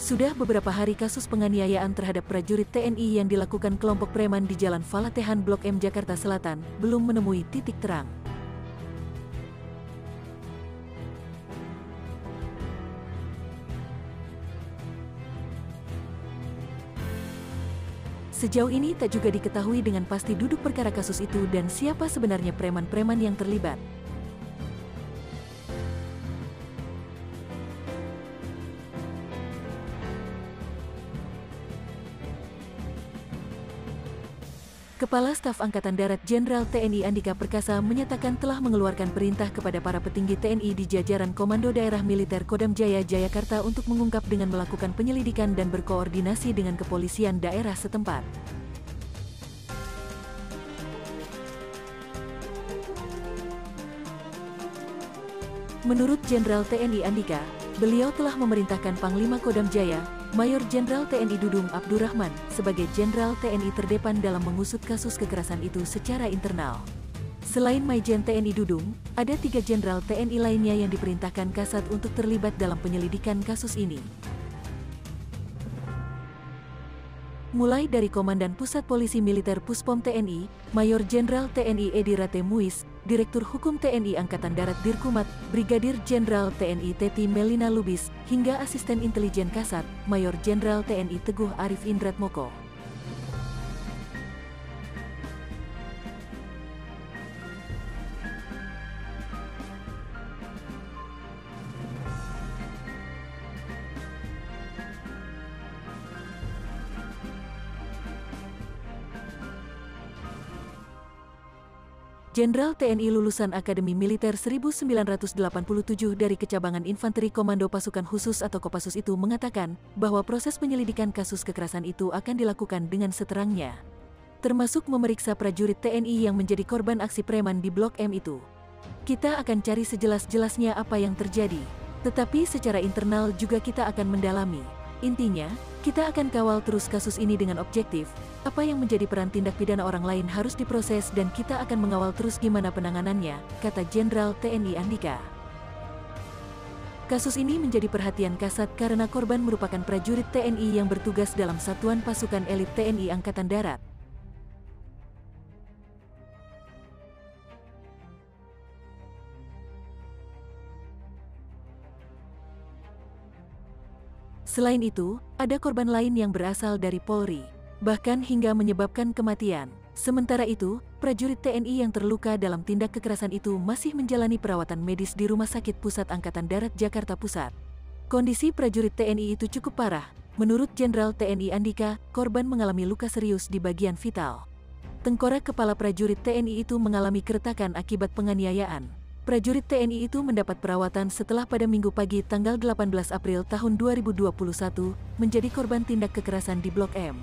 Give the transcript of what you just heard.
Sudah beberapa hari kasus penganiayaan terhadap prajurit TNI yang dilakukan kelompok preman di Jalan Falatehan Blok M Jakarta Selatan belum menemui titik terang. Sejauh ini tak juga diketahui dengan pasti duduk perkara kasus itu dan siapa sebenarnya preman-preman yang terlibat. Kepala Staf Angkatan Darat Jenderal TNI Andika Perkasa menyatakan telah mengeluarkan perintah kepada para petinggi TNI di jajaran Komando Daerah Militer Kodam Jaya, Jayakarta untuk mengungkap dengan melakukan penyelidikan dan berkoordinasi dengan kepolisian daerah setempat. Menurut Jenderal TNI Andika, beliau telah memerintahkan Panglima Kodam Jaya, Mayor Jenderal TNI Dudung Abdurrahman, sebagai Jenderal TNI terdepan dalam mengusut kasus kekerasan itu secara internal. Selain Maijen TNI Dudung, ada 3 Jenderal TNI lainnya yang diperintahkan Kasat untuk terlibat dalam penyelidikan kasus ini. Mulai dari Komandan Pusat Polisi Militer Puspom TNI, Mayor Jenderal TNI Edi Rate Muiz, Direktur Hukum TNI Angkatan Darat Dirkumat, Brigadir Jenderal TNI Teti Melina Lubis, hingga Asisten Intelijen Kasat, Mayor Jenderal TNI Teguh Arif Indratmoko. Jenderal TNI lulusan Akademi Militer 1987 dari Kecabangan Infanteri Komando Pasukan Khusus atau Kopassus itu mengatakan bahwa proses penyelidikan kasus kekerasan itu akan dilakukan dengan seterangnya, termasuk memeriksa prajurit TNI yang menjadi korban aksi preman di Blok M itu. Kita akan cari sejelas-jelasnya apa yang terjadi, tetapi secara internal juga kita akan mendalami. Intinya, kita akan kawal terus kasus ini dengan objektif. Apa yang menjadi peran tindak pidana orang lain harus diproses dan kita akan mengawal terus gimana penanganannya, kata Jenderal TNI Andika. Kasus ini menjadi perhatian Kasat karena korban merupakan prajurit TNI yang bertugas dalam Satuan Pasukan Elit TNI Angkatan Darat. Selain itu, ada korban lain yang berasal dari Polri, bahkan hingga menyebabkan kematian. Sementara itu, prajurit TNI yang terluka dalam tindak kekerasan itu masih menjalani perawatan medis di Rumah Sakit Pusat Angkatan Darat Jakarta Pusat. Kondisi prajurit TNI itu cukup parah. Menurut Jenderal TNI Andika, korban mengalami luka serius di bagian vital. Tengkorak kepala prajurit TNI itu mengalami keretakan akibat penganiayaan. Prajurit TNI itu mendapat perawatan setelah pada Minggu pagi tanggal 18 April tahun 2021 menjadi korban tindak kekerasan di Blok M.